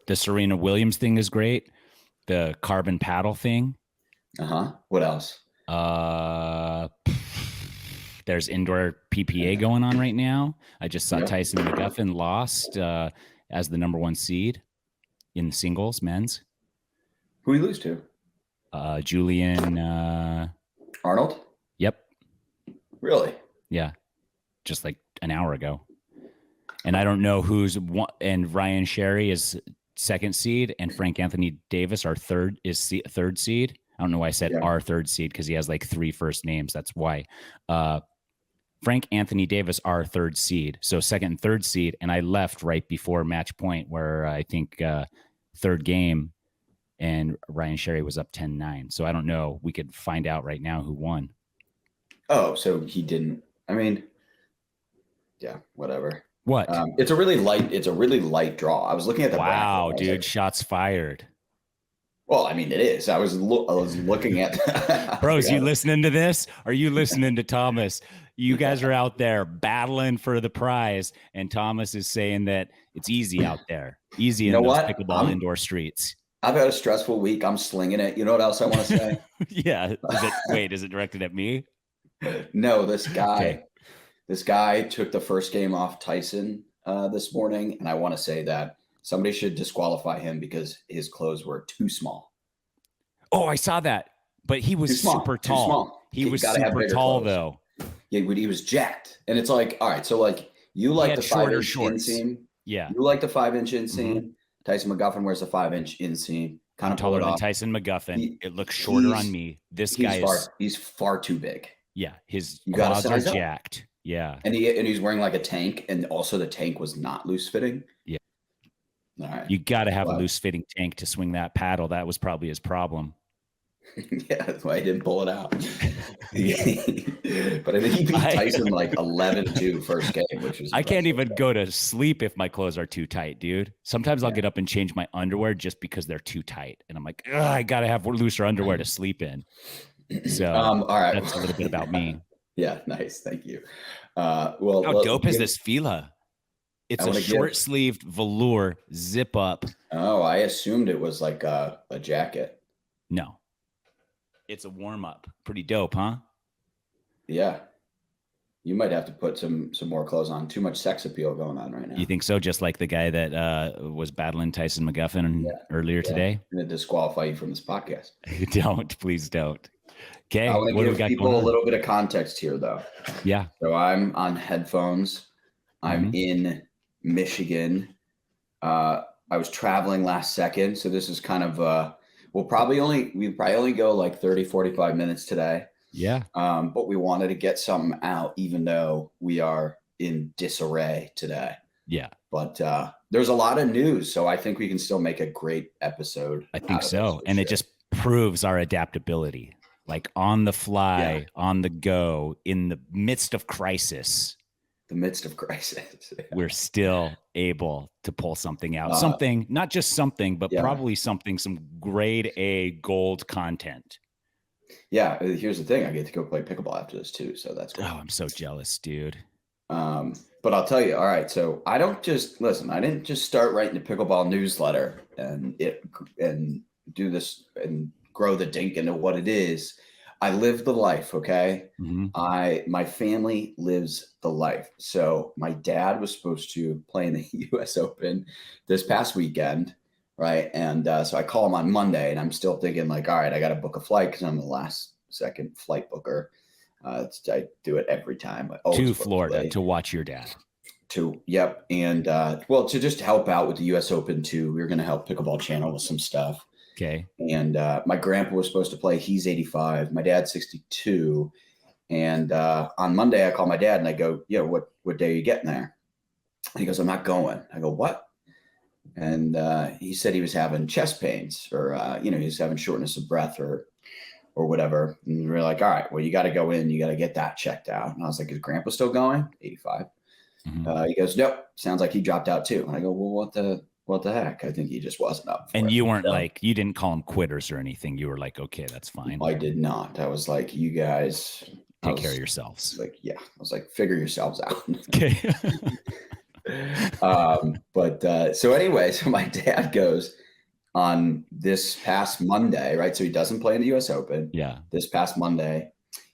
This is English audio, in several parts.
The Serena Williams thing is great. The carbon paddle thing. What else? There's indoor PPA going on right now. I just saw Tyson McGuffin lost as the number 1 seed in the singles men's. Who did he lose to? Julian Arnold. Yep. Really? Yeah. Just like an hour ago. And I don't know who's one. And Ryan Sherry is 2nd seed, and Frank Anthony Davis, our third seed. I don't know why I said our 3rd seed, because he has like 3 first names. That's why. Frank Anthony Davis, our 3rd seed. So 2nd and 3rd seed. And I left right before match point, where I think 3rd game, and Ryan Sherry was up 10-9. So I don't know. We could find out right now who won. Oh, so he didn't. I mean, yeah, whatever. What? It's a really light draw. I was looking at the wow, bracket, dude, like, shots fired. Well, I mean, it is. I was looking at bros. You listening to this? Are you listening to Thomas? You guys are out there battling for the prize, and Thomas is saying that it's easy out there, easy in those pickleball indoor streets. I've had a stressful week. I'm slinging it. You know what else I want to say? Yeah. Is it directed at me? No, this guy. Okay. This guy took the first game off Tyson this morning, and I want to say that somebody should disqualify him because his clothes were too small. Oh, I saw that, but he was super tall. He was super tall, though. Yeah, he was jacked, and it's like, all right, so like you like the 5-inch inseam, yeah. You like the 5-inch inseam. Mm-hmm. Tyson McGuffin wears a 5-inch inseam. Kind of taller than Tyson McGuffin. It looks shorter on me. This guy he's far too big. Yeah, his quads are jacked. Yeah. And he's wearing like a tank, and also the tank was not loose fitting. Yeah. All right. You got to have a loose fitting tank to swing that paddle. That was probably his problem. Yeah, that's why he didn't pull it out. But I think he beat Tyson like 11-2 first game, which was. I can't even go to sleep if my clothes are too tight, dude. Sometimes I'll get up and change my underwear just because they're too tight, and I'm like, I got to have looser underwear to sleep in. So all right, that's a little bit about me. Yeah, nice. Thank you. Well, how dope is this Fila? It's a short-sleeved velour zip-up. Oh, I assumed it was like a jacket. No. It's a warm-up. Pretty dope, huh? Yeah. You might have to put some more clothes on. Too much sex appeal going on right now. You think so? Just like the guy that was battling Tyson McGuffin earlier today? I'm going to disqualify you from this podcast. Don't. Please don't. Okay. I want to give people a little bit of context here, though. Yeah. So I'm on headphones. I'm in Michigan. I was traveling last second. So this is kind of we probably only go like 30, 45 minutes today. Yeah. But we wanted to get something out, even though we are in disarray today. Yeah. But there's a lot of news. So I think we can still make a great episode. I think so. And it just proves our adaptability. Like on the fly, on the go, in the midst of crisis. We're still able to pull something out. Something, not just something, but probably something, some grade A gold content. Yeah. Here's the thing. I get to go play pickleball after this too. So that's cool. Oh, I'm so jealous, dude. But I'll tell you, all right. So I didn't just start writing a pickleball newsletter and do this and grow the Dink into what it is. I live the life. Okay. Mm-hmm. My family lives the life. So my dad was supposed to play in the US Open this past weekend. Right. And so I call him on Monday, and I'm still thinking like, all right, I got to book a flight because I'm the last second flight booker. I do it every time. To Florida to watch your dad. Yep. And to just help out with the US Open too. We were going to help Pickleball Channel with some stuff. Okay. And my grandpa was supposed to play. He's 85. My dad's 62. And on Monday, I call my dad and I go, what day are you getting there? And he goes, I'm not going. I go, what? And he said he was having chest pains or, he was having shortness of breath or whatever. And we were like, all right, well, you got to go in. You got to get that checked out. And I was like, is grandpa still going? 85. Mm-hmm. He goes, nope. Sounds like he dropped out too. And I go, well, what the heck? I think he just wasn't up for it. And you weren't you didn't call him quitters or anything. You were like, okay, that's fine. I did not. I was like, you guys take care of yourselves. Like, yeah. I was like, figure yourselves out. Okay. So anyway, so my dad goes on this past Monday, right? So he doesn't play in the US Open. Yeah. This past Monday,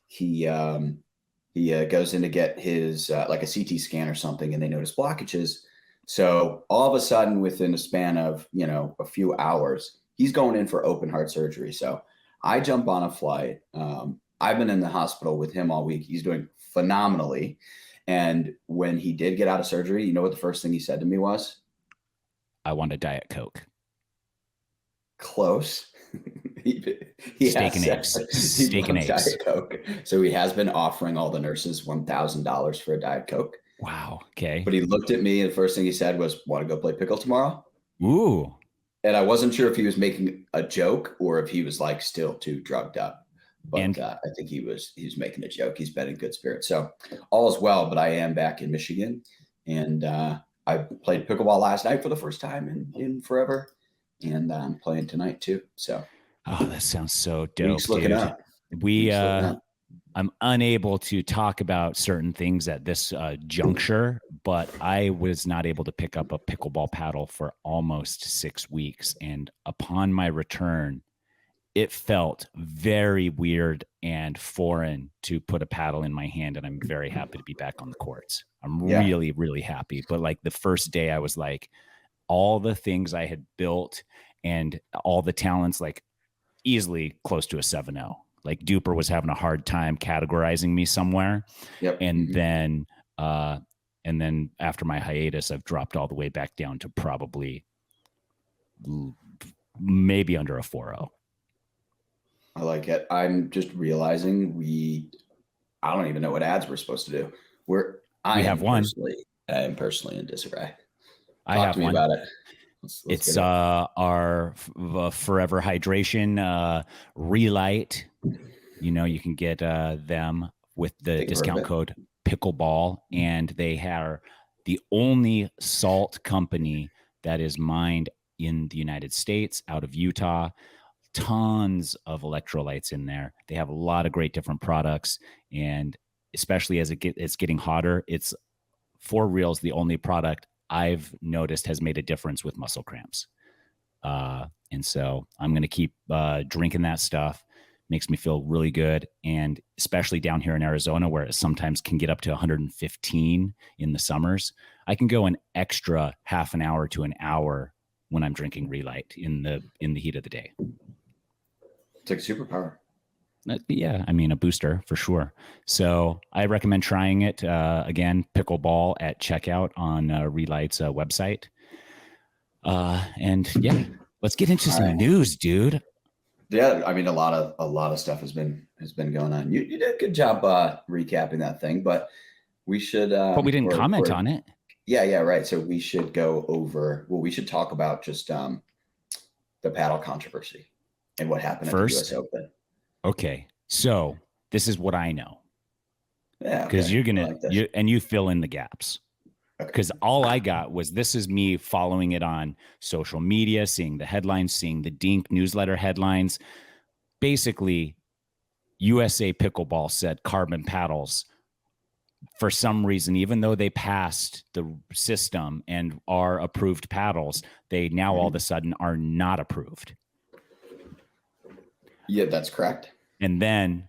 he goes in to get his like a CT scan or something, and they notice blockages. So all of a sudden, within a span of a few hours, he's going in for open heart surgery. So I jump on a flight. I've been in the hospital with him all week. He's doing phenomenally. And when he did get out of surgery, you know what the first thing he said to me was? I want a Diet Coke. Close. he Steak and eggs. Steak and eggs. Diet Coke. So he has been offering all the nurses $1,000 for a Diet Coke. Wow. Okay. But he looked at me and the first thing he said was, "Want to go play pickle tomorrow?" Ooh. And I wasn't sure if he was making a joke or if he was like still too drugged up. But I think he was making a joke. He's been in good spirits. So all is well, but I am back in Michigan. And I played pickleball last night for the first time in forever. And I'm playing tonight too. So that sounds so dope. Week's looking up. I'm unable to talk about certain things at this juncture, but I was not able to pick up a pickleball paddle for almost 6 weeks. And upon my return, it felt very weird and foreign to put a paddle in my hand. And I'm very happy to be back on the courts. I'm really, really happy. But like the first day I was like, all the things I had built and all the talents, like easily close to a 7-0. Like Duper was having a hard time categorizing me somewhere. Yep. And then after my hiatus, I've dropped all the way back down to probably maybe under a 4-0. I like it. I'm just realizing I don't even know what ads we're supposed to do. I am personally in disarray. Talk to me about it. It's our Forever Hydration Relight. You can get them with the discount code Pickleball, and they are the only salt company that is mined in the United States out of Utah. Tons of electrolytes in there. They have a lot of great different products, and especially as it's getting hotter, it's for reals the only product I've noticed has made a difference with muscle cramps. And so I'm going to keep drinking that stuff. Makes me feel really good. And especially down here in Arizona, where it sometimes can get up to 115 in the summers, I can go an extra half an hour to an hour when I'm drinking Relight in the heat of the day. It's like a superpower. Yeah, I mean, a booster for sure. So I recommend trying it. Again, Pickleball at checkout on Relight's website. And yeah, let's get into some news, dude. Yeah, I mean, a lot of stuff has been going on. You did a good job recapping that thing, but we should. But we didn't comment on it. Yeah, right. So we should go over. Well, we should talk about just the paddle controversy and what happened first at the US Open. Okay, so this is what I know. Yeah, because you're gonna you fill in the gaps. Because all I got was this is me following it on social media, seeing the headlines, seeing the Dink newsletter headlines. Basically, USA Pickleball said carbon paddles, for some reason, even though they passed the system and are approved paddles, they now all of a sudden are not approved. Yeah, that's correct. And then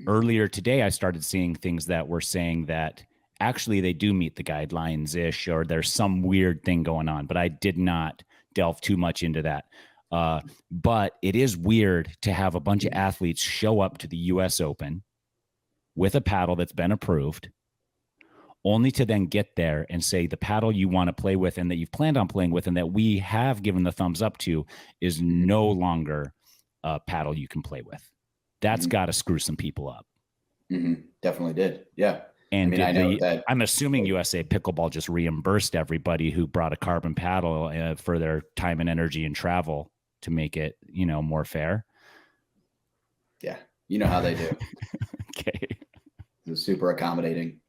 earlier today, I started seeing things that were saying that actually they do meet the guidelines-ish, or there's some weird thing going on, but I did not delve too much into that. But it is weird to have a bunch of athletes show up to the US Open with a paddle that's been approved, only to then get there and say the paddle you want to play with and that you've planned on playing with and that we have given the thumbs up to is no longer a paddle you can play with. That's got to screw some people up. Definitely did. Yeah. And I'm assuming USA Pickleball just reimbursed everybody who brought a carbon paddle for their time and energy and travel to make it, more fair. Yeah. You know how they do. Okay. They're super accommodating.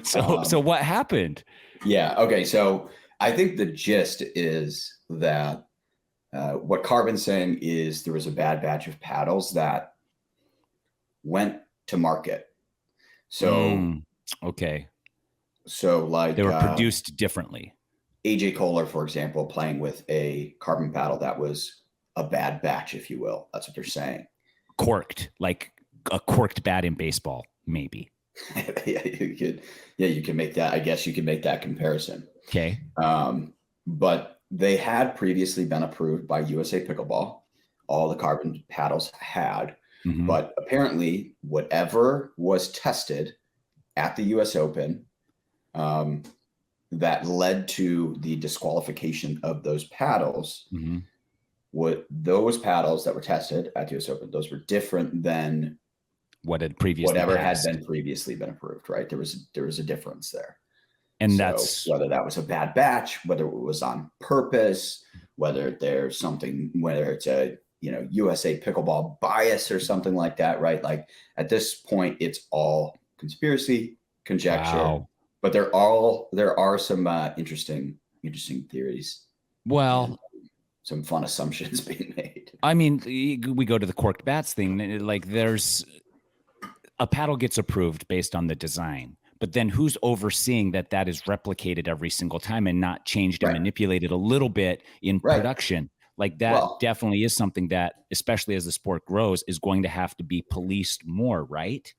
So what happened? Yeah. Okay. So I think the gist is that what Carbon's saying is there was a bad batch of paddles that went to market. So Okay. So like They were produced differently. AJ Kohler, for example, playing with a carbon paddle that was a bad batch, if you will. That's what they're saying. Corked, like a corked bat in baseball, maybe. Yeah, you can make that. I guess you can make that comparison. Okay. But they had previously been approved by USA Pickleball. All the carbon paddles had, but apparently whatever was tested at the US Open that led to the disqualification of those paddles, what those paddles that were tested at the US Open, those were different than what had previously whatever passed. had been previously been approved, right? There was a difference there. And so that's whether that was a bad batch, whether it was on purpose, whether there's something, whether it's a USA Pickleball bias or something like that, right? Like at this point, it's all conspiracy, conjecture. Wow. But there are some interesting theories. Well, some fun assumptions being made. I mean, we go to the corked bats thing. Like there's a paddle gets approved based on the design. But then who's overseeing that is replicated every single time and not changed and manipulated a little bit in production? Like that definitely is something that, especially as the sport grows, is going to have to be policed more, right?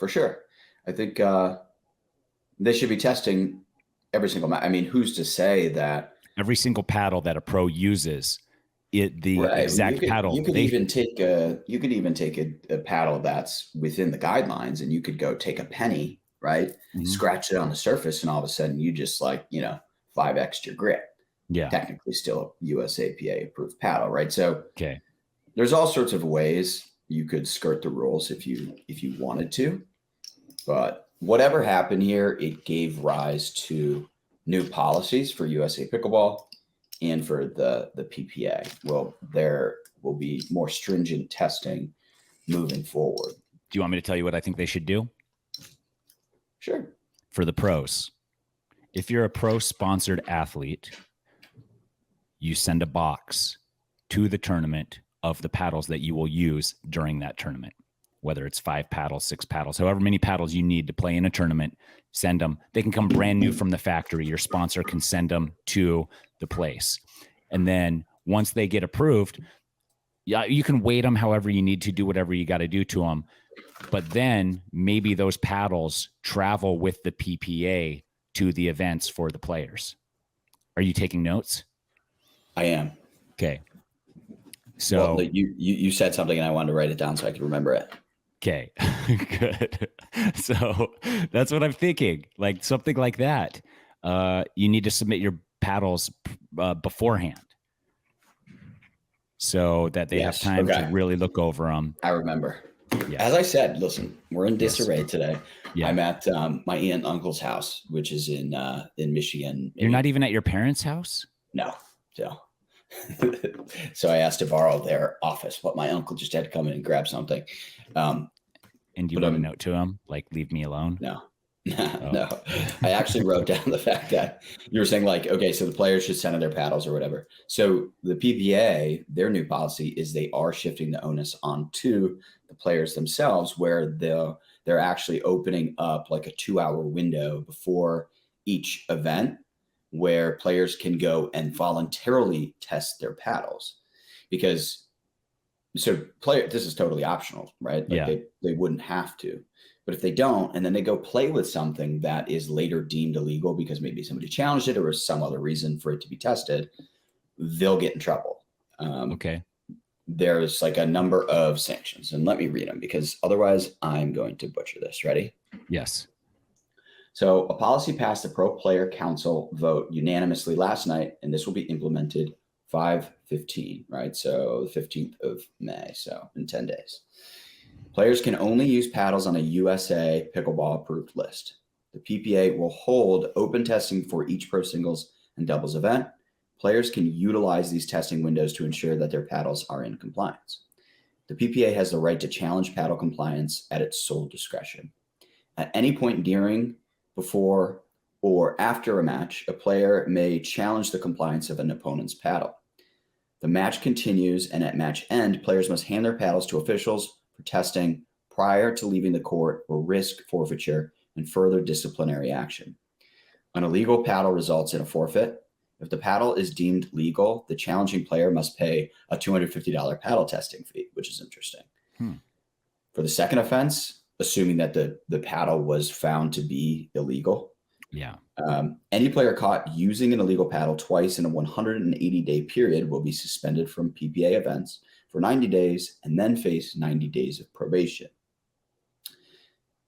For sure. I think they should be testing every single match. I mean, who's to say that every single paddle that a pro uses, exact paddle. You could even take a paddle that's within the guidelines, and you could go take a penny, right? Scratch it on the surface, and all of a sudden you just 5x your grip. Yeah. Technically still a USAPA approved paddle, right? So there's all sorts of ways you could skirt the rules if you wanted to. But whatever happened here, it gave rise to new policies for USA Pickleball and for the PPA. Well, there will be more stringent testing moving forward. Do you want me to tell you what I think they should do? Sure. For the pros, if you're a pro-sponsored athlete, you send a box to the tournament of the paddles that you will use during that tournament, whether it's 5 paddles, 6 paddles, however many paddles you need to play in a tournament, send them. They can come brand new from the factory. Your sponsor can send them to the place. And then once they get approved, you can weight them however you need to, do whatever you got to do to them. But then maybe those paddles travel with the PPA to the events for the players. Are you taking notes? I am. Okay. So you said something and I wanted to write it down so I could remember it. Okay, good. So that's what I'm thinking. Like something like that. You need to submit your paddles beforehand so that they have time to really look over them. I remember. Yeah. As I said, listen, we're in disarray today. Yeah. I'm at my aunt and uncle's house, which is in Michigan. You're not even at your parents' house? No. So I asked to borrow their office, but my uncle just had to come in and grab something. And you wrote a note to him, like, leave me alone? No. No. I actually wrote down the fact that you were saying, like, okay, so the players should send in their paddles or whatever. So the PPA, their new policy is they are shifting the onus onto the players themselves, where they're actually opening up like a 2-hour window before each event where players can go and voluntarily test their paddles. Because this is totally optional, right? Like they wouldn't have to. But if they don't, and then they go play with something that is later deemed illegal because maybe somebody challenged it or was some other reason for it to be tested, they'll get in trouble. Okay. There's like a number of sanctions, and let me read them because otherwise I'm going to butcher this. Ready? Yes. So a policy passed the Pro Player Council vote unanimously last night, and this will be implemented 5/15, right? So the 15th of May, so in 10 days. Players can only use paddles on a USA Pickleball approved list. The PPA will hold open testing for each pro singles and doubles event. Players can utilize these testing windows to ensure that their paddles are in compliance. The PPA has the right to challenge paddle compliance at its sole discretion. At any point during, before, or after a match, a player may challenge the compliance of an opponent's paddle. The match continues, and at match end, players must hand their paddles to officials for testing prior to leaving the court or risk forfeiture and further disciplinary action. An illegal paddle results in a forfeit. If the paddle is deemed legal, the challenging player must pay a $250 paddle testing fee, which is interesting. For the second offense, assuming that the paddle was found to be illegal, any player caught using an illegal paddle twice in a 180-day period will be suspended from PPA events for 90 days and then face 90 days of probation.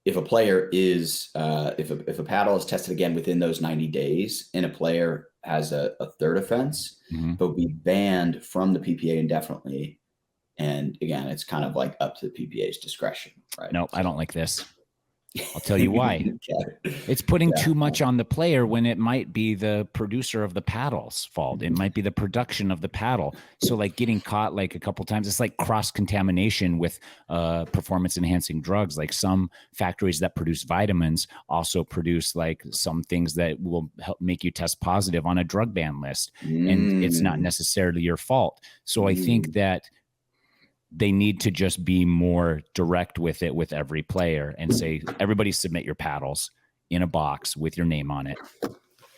If a player is, if a paddle is tested again within those 90 days and a player has a third offense, they'll be banned from the PPA indefinitely. And again, it's kind of like up to the PPA's discretion, right? No, I don't like this. I'll tell you why. It's putting too much on the player when it might be the producer of the paddle's fault. It might be the production of the paddle. So like getting caught like a couple times, it's like cross-contamination with performance enhancing drugs. Like some factories that produce vitamins also produce like some things that will help make you test positive on a drug ban list. And it's not necessarily your fault. So I think that they need to just be more direct with it with every player and say, everybody submit your paddles in a box with your name on it.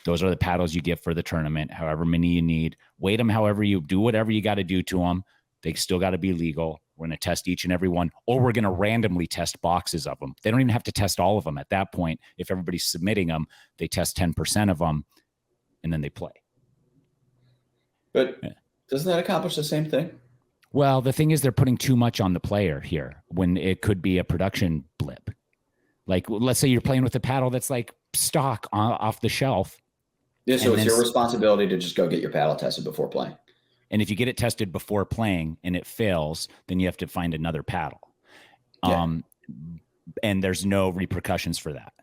Those are the paddles you get for the tournament, however many you need. Weight them however you do, whatever you got to do to them. They still got to be legal. We're going to test each and every one, or we're going to randomly test boxes of them. They don't even have to test all of them at that point. If everybody's submitting them, they test 10% of them and then they play. But doesn't that accomplish the same thing? Well, the thing is they're putting too much on the player here when it could be a production blip. Like, let's say you're playing with a paddle that's like stock off the shelf. Yeah, so it's your responsibility to just go get your paddle tested before playing. And if you get it tested before playing and it fails, then you have to find another paddle. And there's no repercussions for that.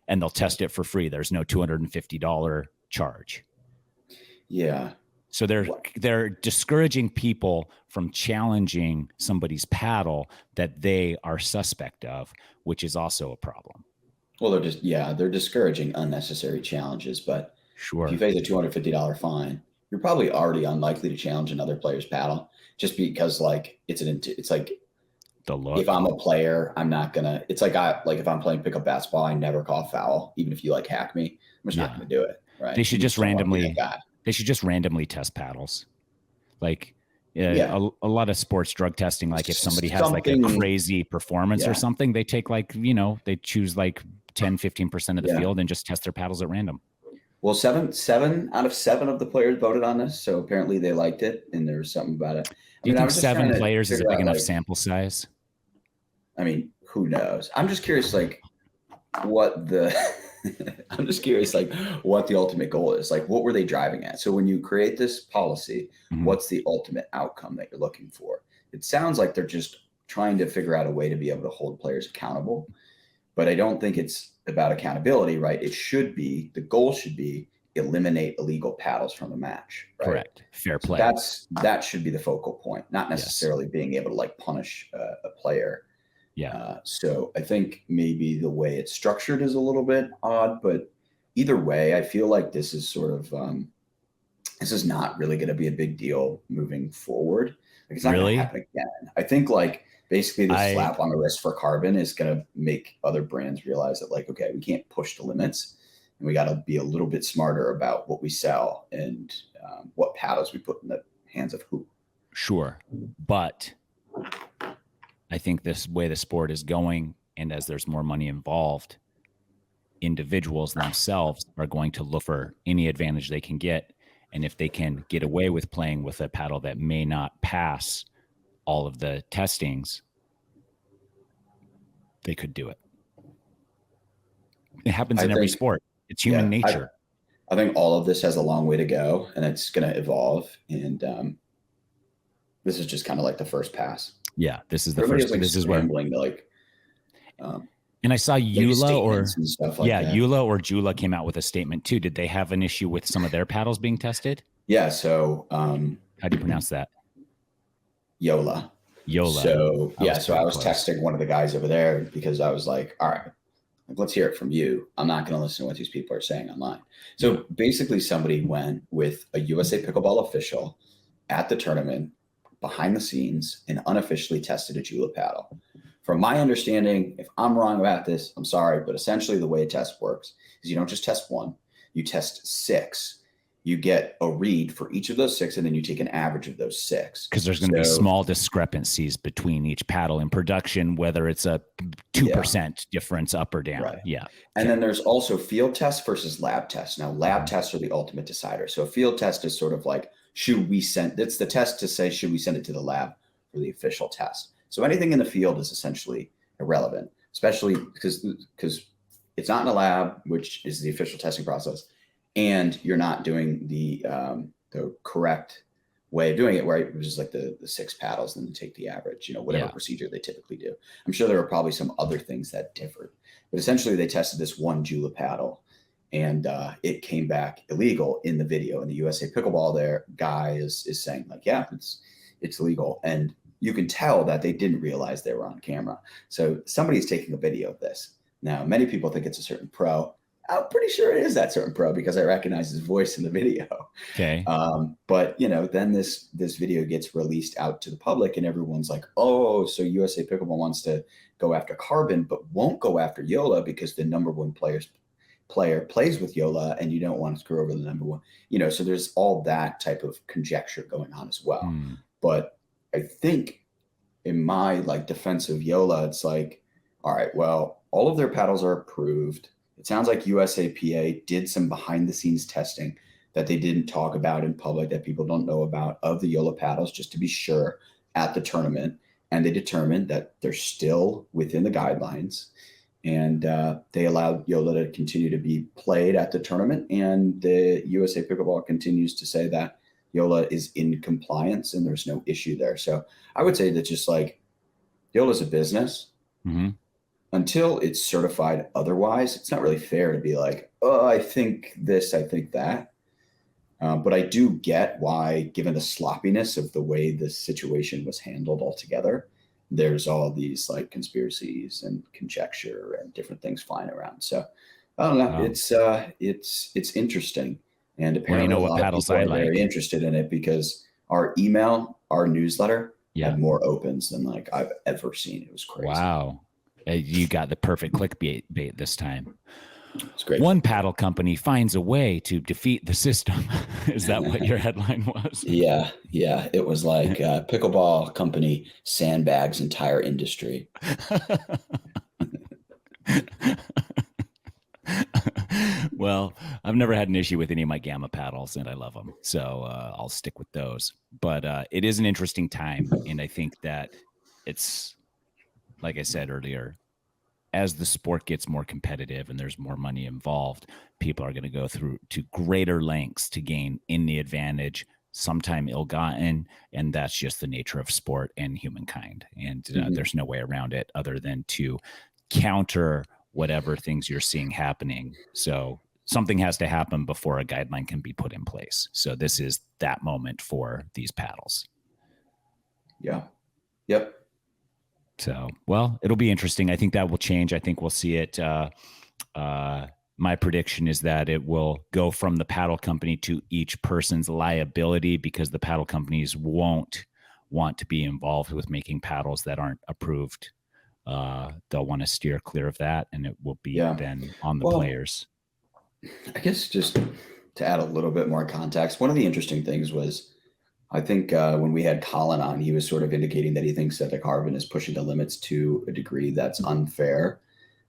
And they'll test it for free. There's no $250 charge. Yeah. So they're discouraging people from challenging somebody's paddle that they are suspect of, which is also a problem. Well, they're discouraging unnecessary challenges, but if you face a $250 fine, you're probably already unlikely to challenge another player's paddle just because like it's like the look. If I'm a player, I'm not gonna. It's like if I'm playing pickup basketball, I never call foul, even if you like hack me. I'm just not gonna do it. Right? They should just randomly. They should just randomly test paddles. Like a lot of sports drug testing, like if somebody has like a crazy performance or something, they take like, they choose like 10, 15% of the field and just test their paddles at random. Well, seven out of 7 of the players voted on this. So apparently they liked it and there was something about it. Do you think 7 players is a big enough sample size? I mean, who knows? I'm just curious, like what the ultimate goal is. Like, what were they driving at? So when you create this policy, what's the ultimate outcome that you're looking for? It sounds like they're just trying to figure out a way to be able to hold players accountable, but I don't think it's about accountability, right? The goal should be eliminate illegal paddles from a match. Right? Correct. Fair play. So that should be the focal point, not necessarily being able to like punish a player. So I think maybe the way it's structured is a little bit odd, but either way, I feel like this is sort of this is not really going to be a big deal moving forward. Like, it's not going to happen again. I think like basically the slap on the wrist for carbon is going to make other brands realize that like, okay, we can't push the limits and we got to be a little bit smarter about what we sell and what paddles we put in the hands of who. Sure. But I think this way the sport is going, and as there's more money involved, individuals themselves are going to look for any advantage they can get. And if they can get away with playing with a paddle that may not pass all of the testings, they could do it. It happens in every sport. It's human nature. I think all of this has a long way to go, and it's going to evolve. And this is just kind of like the first pass. Yeah, this is the first. Like this is where like. And I saw Eula or Jula came out with a statement too. Did they have an issue with some of their paddles being tested? Yeah. So how do you pronounce that? Yola. So so I was texting one of the guys over there because I was like, all right, let's hear it from you. I'm not going to listen to what these people are saying online. So basically somebody went with a USA Pickleball official at the tournament behind the scenes and unofficially tested a Jula paddle. from my understanding, if I'm wrong about this, I'm sorry, but essentially the way a test works is you don't just test one, you test 6. You get a read for each of those 6, and then you take an average of those 6. Because there's going to be small discrepancies between each paddle in production, whether it's a 2% difference up or down. Right. Yeah. And then there's also field tests versus lab tests. Now, lab tests are the ultimate decider. So a field test is sort of like, it's the test to say, should we send it to the lab for the official test? So anything in the field is essentially irrelevant, especially because it's not in a lab, which is the official testing process. And you're not doing the correct way of doing it, right? Which is like the 6 paddles, and then take the average, whatever procedure they typically do. I'm sure there are probably some other things that differed, but essentially they tested this one Jula paddle, and it came back illegal in the video. And the USA Pickleball guy is saying like, yeah, it's illegal. And you can tell that they didn't realize they were on camera. So somebody's taking a video of this. Now, many people think it's a certain pro. I'm pretty sure it is that certain pro because I recognize his voice in the video. Okay. But then this video gets released out to the public, and everyone's like, oh, so USA Pickleball wants to go after Carbon, but won't go after Yola because the number one player plays with Yola, and you don't want to screw over the number one. So there's all that type of conjecture going on as well. But I think in my defense of Yola, it's like, all right, well, all of their paddles are approved. It sounds like USAPA did some behind the scenes testing that they didn't talk about in public, that people don't know about, of the Yola paddles, just to be sure, at the tournament. And they determined that they're still within the guidelines. And they allowed Yola to continue to be played at the tournament. And the USA Pickleball continues to say that Yola is in compliance and there's no issue there. So I would say that just Yola's a business. Until it's certified otherwise, it's not really fair to be like, oh, I think this, I think that. But I do get why, given the sloppiness of the way this situation was handled altogether, there's all these conspiracies and conjecture and different things flying around. So I don't know. Wow. It's interesting. And apparently a lot of people are very interested in it because our newsletter had more opens than I've ever seen. It was crazy. Wow. You got the perfect clickbait this time. It's great. One paddle company finds a way to defeat the system. Is that what your headline was? Yeah. It was like pickleball company sandbags entire industry. Well, I've never had an issue with any of my Gamma paddles, and I love them. So I'll stick with those. But it is an interesting time. And I think that it's, like I said earlier, as the sport gets more competitive and there's more money involved, people are going to go through to greater lengths to gain any advantage, sometime ill-gotten, and that's just the nature of sport and humankind. And there's no way around it other than to counter whatever things you're seeing happening. So something has to happen before a guideline can be put in place. So this is that moment for these paddles. Yeah. Yep. So, well, it'll be interesting. I think that will change. I think we'll see it. My prediction is that it will go from the paddle company to each person's liability, because the paddle companies won't want to be involved with making paddles that aren't approved. They'll want to steer clear of that, and it will be then on the players. I guess just to add a little bit more context, one of the interesting things was, I think when we had Colin on, he was sort of indicating that he thinks that the Carbon is pushing the limits to a degree that's unfair.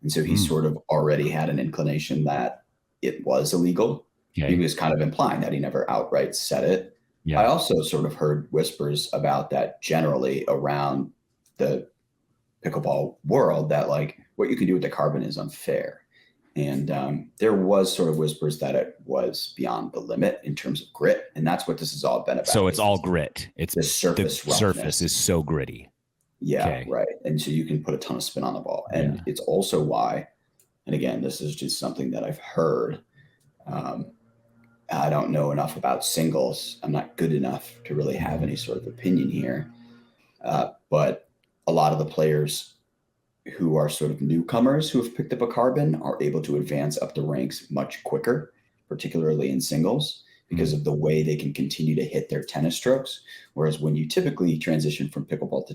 And so he sort of already had an inclination that it was illegal. Okay. He was kind of implying that. He never outright said it. Yeah. I also sort of heard whispers about that generally around the pickleball world, that what you can do with the Carbon is unfair. And there was sort of whispers that it was beyond the limit in terms of grit. And that's what this has all been about. So it's all grit. It's the surface. The surface is so gritty. Yeah, okay. Right. And so you can put a ton of spin on the ball. And it's also why, and again, this is just something that I've heard. I don't know enough about singles. I'm not good enough to really have any sort of opinion here. But a lot of the players who are sort of newcomers who have picked up a Carbon are able to advance up the ranks much quicker, particularly in singles, because of the way they can continue to hit their tennis strokes. Whereas when you typically transition from pickleball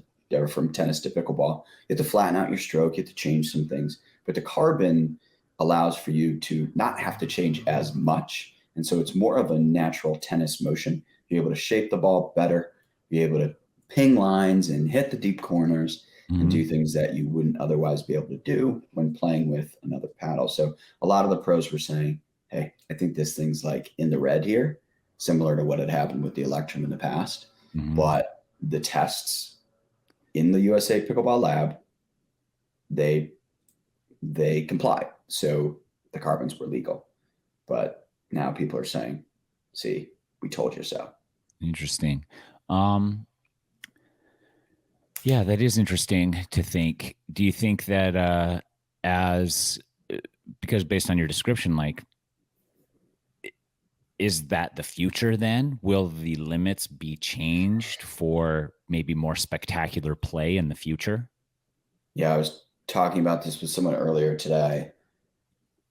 from tennis to pickleball. You have to flatten out your stroke. You have to change some things. But the carbon allows for you to not have to change as much. And so it's more of a natural tennis motion. Be able to shape the ball better, be able to ping lines and hit the deep corners and do things that you wouldn't otherwise be able to do when playing with another paddle. So a lot of the pros were saying, hey, I think this thing's like in the red here, similar to what had happened with the Electrum in the past. But the tests in the USA Pickleball Lab, they complied. So the carbons were legal. But now people are saying, see, we told you so. Interesting. Yeah, that is interesting to think. Do you think that because based on your description, like, is that the future then? Will the limits be changed for maybe more spectacular play in the future? Yeah, I was talking about this with someone earlier today.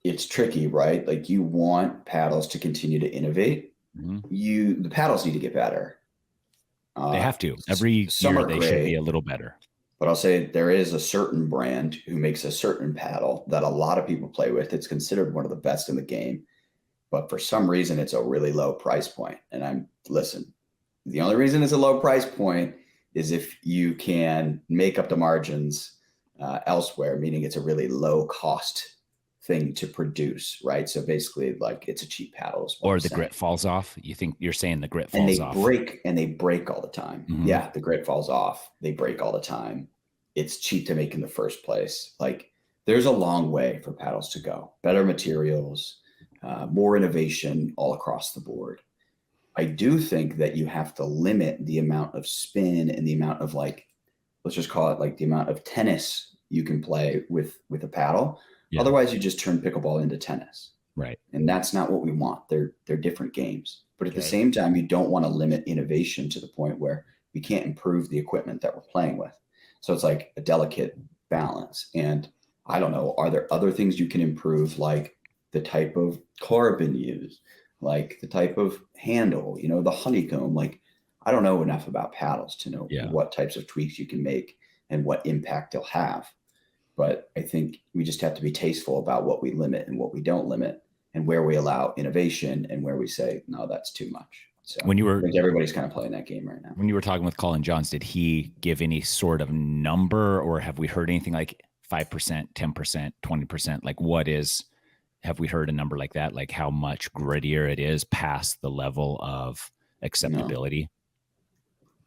It's tricky, right? Like, you want paddles to continue to innovate. The paddles need to get better. They have to. Every year they should be a little better. But I'll say there is a certain brand who makes a certain paddle that a lot of people play with. It's considered one of the best in the game. But for some reason, it's a really low price point. And listen, the only reason it's a low price point is if you can make up the margins elsewhere, meaning it's a really low cost thing to produce, right? So basically, like, it's a cheap paddle. Or the grit falls off. You're saying the grit falls off. And they break all the time. Yeah, the grit falls off. They break all the time. It's cheap to make in the first place. Like, there's a long way for paddles to go. Better materials, more innovation all across the board. I do think that you have to limit the amount of spin and the amount of, like, let's just call it like the amount of tennis you can play with a paddle. Yeah. Otherwise, you just turn pickleball into tennis. Right. And that's not what we want. They're different games. But at the same time, you don't want to limit innovation to the point where we can't improve the equipment that we're playing with. So it's like a delicate balance. And I don't know, are there other things you can improve, like the type of carbon used, like the type of handle, the honeycomb? Like, I don't know enough about paddles to know what types of tweaks you can make and what impact they'll have. But I think we just have to be tasteful about what we limit and what we don't limit, and where we allow innovation and where we say, no, that's too much. So I think everybody's kind of playing that game right now. When you were talking with Colin Johns, did he give any sort of number, or have we heard anything like 5%, 10%, 20%? Like, have we heard a number like that? Like, how much grittier it is past the level of acceptability? No.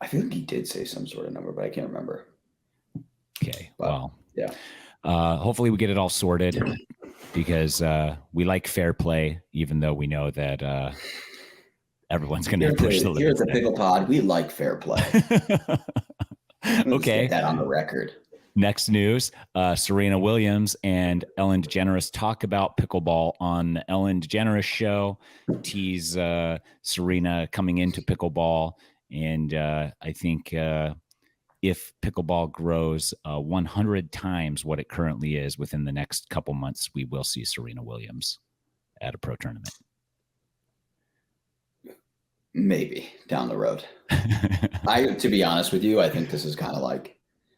I feel like he did say some sort of number, but I can't remember. Okay. Well, yeah. Hopefully we get it all sorted, because we like fair play, even though we know that everyone's going to push the limits. Here at the Pickle Pod, we like fair play. Okay. Get that on the record. Next news, Serena Williams and Ellen DeGeneres talk about pickleball on the Ellen DeGeneres show, tease Serena coming into pickleball. And I think if pickleball grows 100 times what it currently is within the next couple months, we will see Serena Williams at a pro tournament. Maybe down the road. To be honest with you, I think this is kind of like,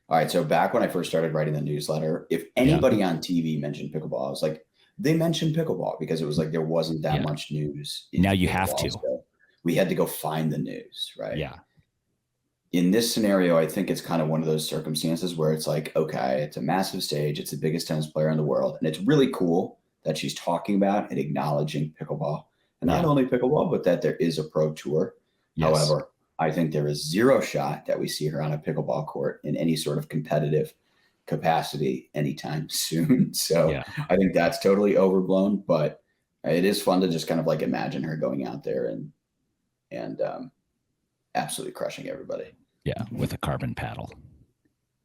all right, so back when I first started writing the newsletter, if anybody on TV mentioned pickleball, I was like, they mentioned pickleball, because it was like there wasn't that much news. Now you have to. So we had to go find the news, right? Yeah. In this scenario, I think it's kind of one of those circumstances where it's like, okay, it's a massive stage. It's the biggest tennis player in the world. And it's really cool that she's talking about and acknowledging pickleball. And not only pickleball, but that there is a pro tour. Yes. However, I think there is zero shot that we see her on a pickleball court in any sort of competitive capacity anytime soon. So I think that's totally overblown, but it is fun to just kind of like imagine her going out there and absolutely crushing everybody. Yeah, with a carbon paddle.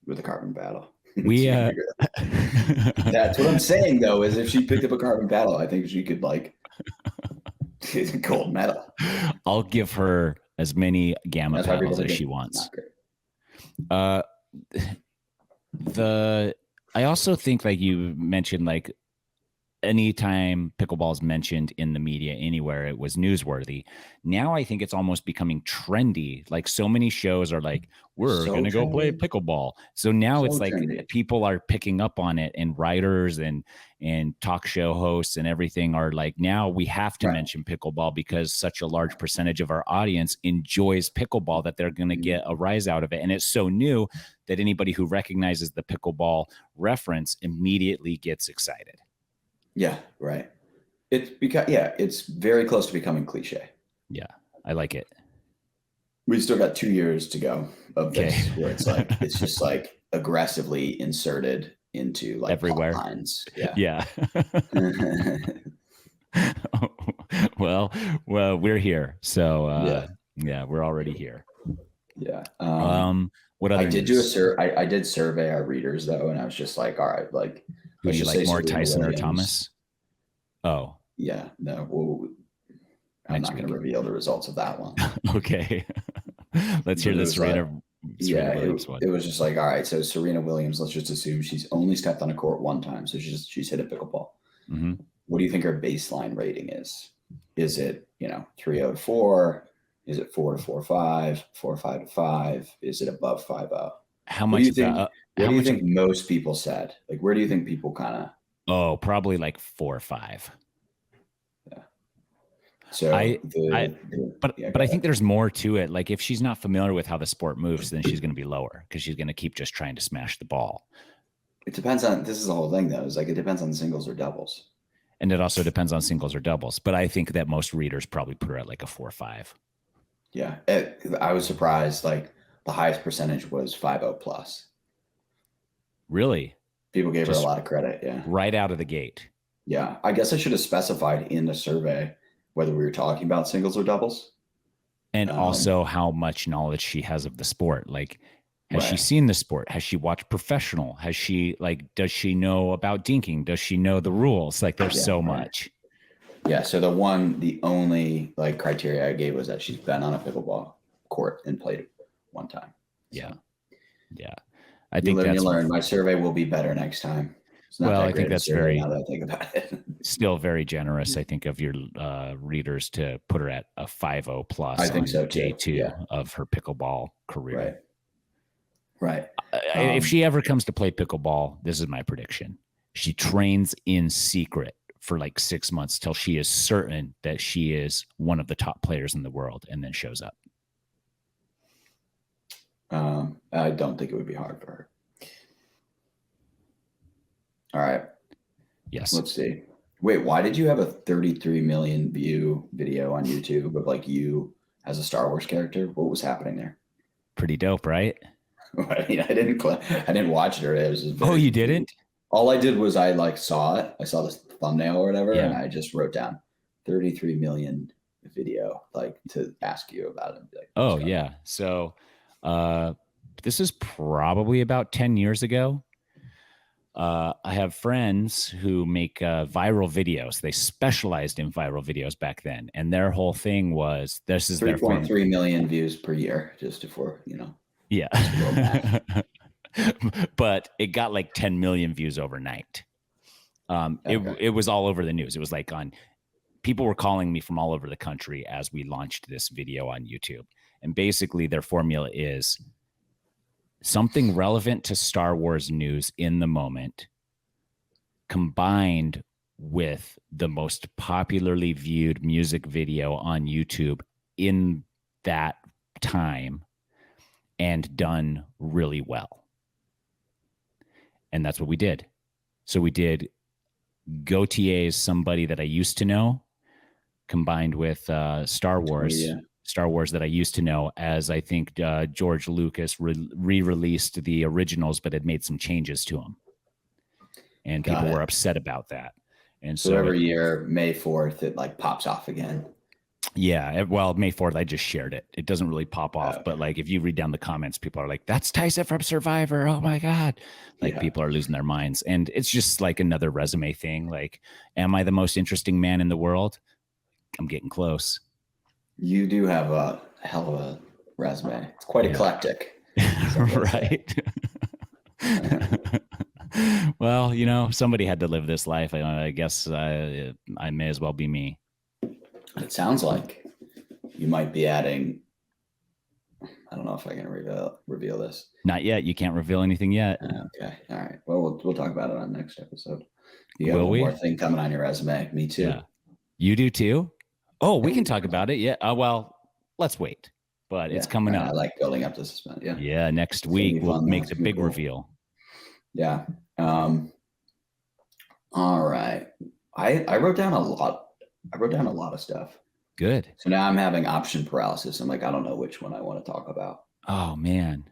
With a carbon paddle. That's what I'm saying, though, is if she picked up a carbon paddle, I think she could, like, she's a gold medal. I'll give her as many gamma paddles as she wants. I also think, like you mentioned, like, anytime pickleball is mentioned in the media anywhere, it was newsworthy. Now I think it's almost becoming trendy. Like so many shows are like, we're going to go play pickleball. So now it's like people are picking up on it, and writers and talk show hosts and everything are like, now we have to mention pickleball because such a large percentage of our audience enjoys pickleball that they're going to get a rise out of it. And it's so new that anybody who recognizes the pickleball reference immediately gets excited. Yeah, right. It's very close to becoming cliche. Yeah, I like it. We've still got 2 years to go of this, where it's like it's just like aggressively inserted into like everywhere. Lines. Yeah. well, we're here. So we're already here. Yeah. What other I did I did survey our readers though, and I was just like, all right, like, who do you like more, Tyson or Thomas? Oh, yeah, no. I'm not going to reveal the results of that one. Okay. Let's hear the Serena Williams one. It was just like, all right, so Serena Williams, let's just assume she's only stepped on a court one time. So she's hit a pickleball. Mm-hmm. What do you think her baseline rating is? Is it, 3.0 to 4? Is it 4 to 4.5, 4.5 to 5? Is it above 5.0? How much? What do you think most people said? Like, where do you think people kind of? Oh, probably like 4 or 5. Yeah. So but I think there's more to it. Like if she's not familiar with how the sport moves, then she's going to be lower because she's going to keep just trying to smash the ball. It depends on, this is the whole thing though. It's like, it depends on singles or doubles. And it also depends on singles or doubles. But I think that most readers probably put her at like a 4 or 5. Yeah. I was surprised. Like the highest percentage was 5.0 plus. Really? People gave her a lot of credit. Yeah. Right out of the gate. Yeah. I guess I should have specified in the survey whether we were talking about singles or doubles. And also how much knowledge she has of the sport. Like, has she seen the sport? Has she watched professional? Has she does she know about dinking? Does she know the rules? Like there's so much. Yeah. So the only like criteria I gave was that she's been on a pickleball court and played it one time. Yeah. So. Yeah. I think that's, you learn. My survey will be better next time. Well, I think that's very, now that I think about it. Still very generous, I think, of your readers to put her at a 5.0 plus. I think so too. Day 2 of her pickleball career. Right. If she ever comes to play pickleball, this is my prediction. She trains in secret for like 6 months till she is certain that she is one of the top players in the world, and then shows up. I don't think it would be hard for her. All right. Yes. Let's see. Wait, why did you have a 33 million view video on YouTube of like you as a Star Wars character? What was happening there? Pretty dope, right? I mean, I didn't watch it. It was just you didn't? All I did was I like saw it. I saw the thumbnail or whatever, and I just wrote down 33 million video, like to ask you about it. Like, oh yeah. So this is probably about 10 years ago. I have friends who make viral videos. They specialized in viral videos back then. And their whole thing was, this is 3.3 million views per year, just before, Yeah. But it got like 10 million views overnight. It was all over the news. It was like people were calling me from all over the country as we launched this video on YouTube. And basically their formula is something relevant to Star Wars news in the moment, combined with the most popularly viewed music video on YouTube in that time, and done really well. And that's what we did. So we did Gautier's Somebody That I Used to Know, combined with Star Wars. Star Wars That I Used to Know, as I think George Lucas re-released the originals, but had made some changes to them. And people were upset about that. And so every year, May 4th, it like pops off again. Yeah. Well, May 4th, I just shared it. It doesn't really pop off. But like, if you read down the comments, people are like, that's Tyson from Survivor. Oh my God. Like people are losing their minds. And it's just like another resume thing. Like, am I the most interesting man in the world? I'm getting close. You do have a hell of a resume. It's quite eclectic. Right. Well, Well, somebody had to live this life. I guess I may as well be me. It sounds like you might be adding. I don't know if I can reveal this. Not yet. You can't reveal anything yet. Okay. All right. Well, we'll talk about it on next episode. You have Will one we? more thing coming on your resume. Me too. Yeah. You do too? Oh, we can talk about it. Yeah. Well, let's wait. But it's coming up. I like building up to suspense. Yeah. Yeah. Next week we'll make the big reveal. Yeah. All right. I wrote down a lot. I wrote down a lot of stuff. Good. So now I'm having option paralysis. I'm like, I don't know which one I want to talk about. Oh man.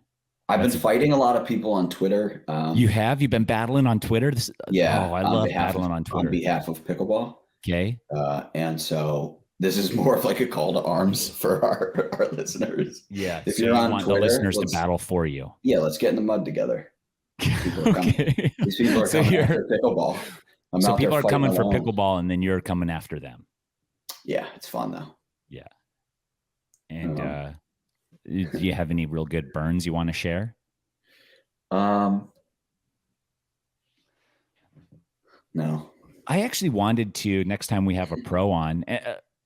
I've been fighting a lot of people on Twitter. You have? You've been battling on Twitter? Yeah. Oh, I love battling on Twitter. On behalf of Pickleball. Okay. And so this is more of like a call to arms for our listeners. Yeah. If so you're you on want Twitter, the listeners to battle for you. Yeah, let's get in the mud together. These people are so coming after Pickleball. So people are coming for Pickleball and then you're coming after them. Yeah, it's fun though. Yeah. And do you have any real good burns you want to share? No. I actually wanted to, next time we have a pro on,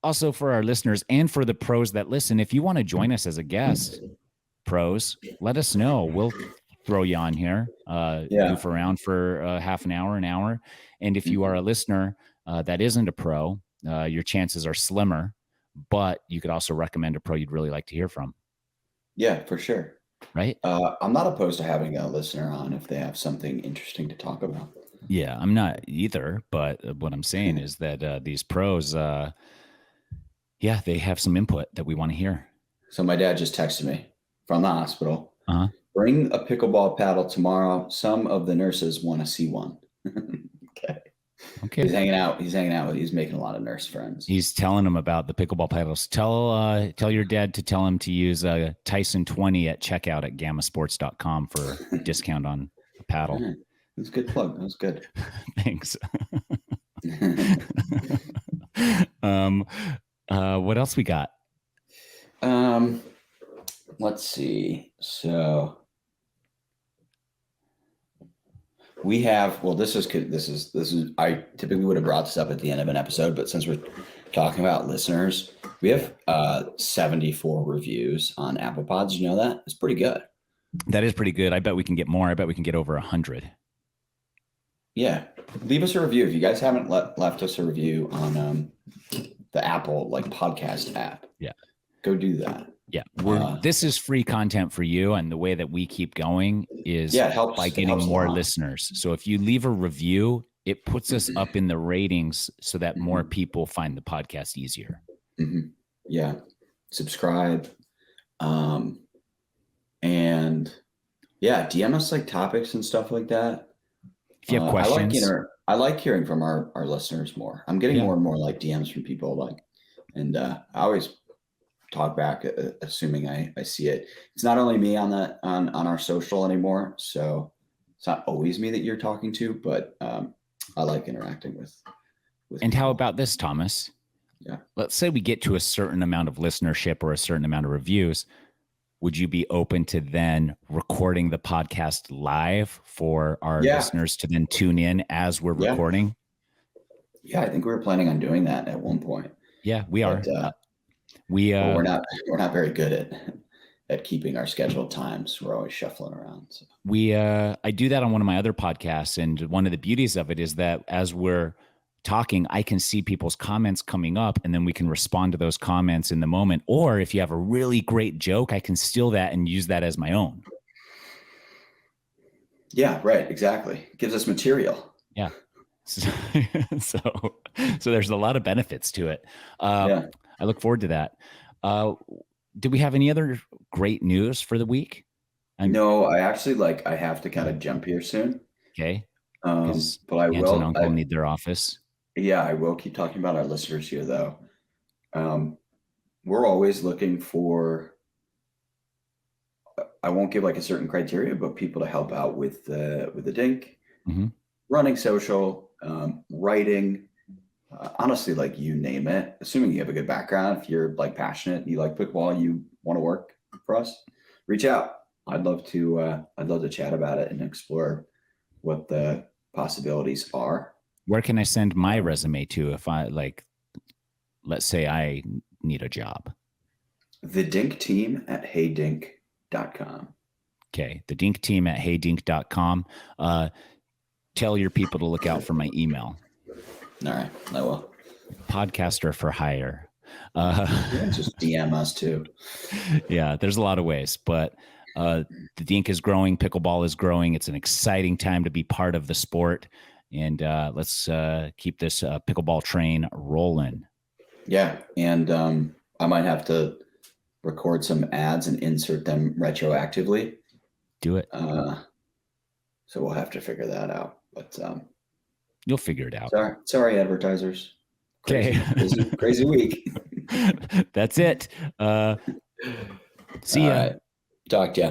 also for our listeners and for the pros that listen, if you want to join us as a guest, pros, let us know. We'll throw you on here, goof around for half an hour. And if you are a listener that isn't a pro, your chances are slimmer, but you could also recommend a pro you'd really like to hear from. Yeah, for sure. Right. I'm not opposed to having a listener on if they have something interesting to talk about. Yeah, I'm not either. But what I'm saying is that these pros, they have some input that we want to hear. So my dad just texted me from the hospital. Bring a pickleball paddle tomorrow. Some of the nurses want to see one. Okay. He's hanging out. He's making a lot of nurse friends. He's telling them about the pickleball paddles. Tell your dad to tell him to use Tyson 20 at checkout at gammasports.com for a discount on a paddle. Right. That's a good plug. That was good. Thanks. What else we got? Let's see. So we have, this is, I typically would have brought this up at the end of an episode, but since we're talking about listeners, we have 74 reviews on Apple Pods. You know that? It's pretty good. That is pretty good. I bet we can get more. I bet we can get over 100. Yeah. Leave us a review. If you guys haven't left us a review on the Apple podcast app. Yeah. Go do that. Yeah. This is free content for you. And the way that we keep going is by getting more listeners. So if you leave a review, it puts us up in the ratings so that more people find the podcast easier. Mm-hmm. Yeah. Subscribe. And DM us like topics and stuff like that. If you have questions. I like hearing from our listeners more. I'm getting more and more like DMs from people and I always talk back, assuming I see it. It's not only me on our social anymore. So it's not always me that you're talking to, but I like interacting with and people. How about this, Thomas? Yeah. Let's say we get to a certain amount of listenership or a certain amount of reviews. Would you be open to then recording the podcast live for our listeners to then tune in as we're recording? Yeah, I think we were planning on doing that at one point. Yeah, we are. We're not very good at keeping our scheduled times. We're always shuffling around. So. I do that on one of my other podcasts, and one of the beauties of it is that as we're talking, I can see people's comments coming up, and then we can respond to those comments in the moment. Or if you have a really great joke, I can steal that and use that as my own. Yeah, right. Exactly. It gives us material. Yeah. So there's a lot of benefits to it. I look forward to that. Do we have any other great news for the week? No, I actually I have to kind of jump here soon. Okay. But I will. And Uncle need their office. Yeah, I will keep talking about our listeners here, though. We're always looking for, I won't give a certain criteria, but people to help out with the Dink, running social, writing, honestly, you name it, assuming you have a good background. If you're passionate, you like pickleball, you want to work for us, reach out. I'd love to chat about it and explore what the possibilities are. Where can I send my resume to if I let's say I need a job? The Dink team at heydink.com. Okay. The Dink team at heydink.com. Tell your people to look out for my email. All right. I will. Podcaster for hire. Just DM us too. Yeah, there's a lot of ways, but the Dink is growing. Pickleball is growing. It's an exciting time to be part of the sport. And let's keep this pickleball train rolling. Yeah. And I might have to record some ads and insert them retroactively. Do it. So we'll have to figure that out. But you'll figure it out. Sorry, advertisers. Okay. Crazy week. That's it. See ya. Right. Talk to ya.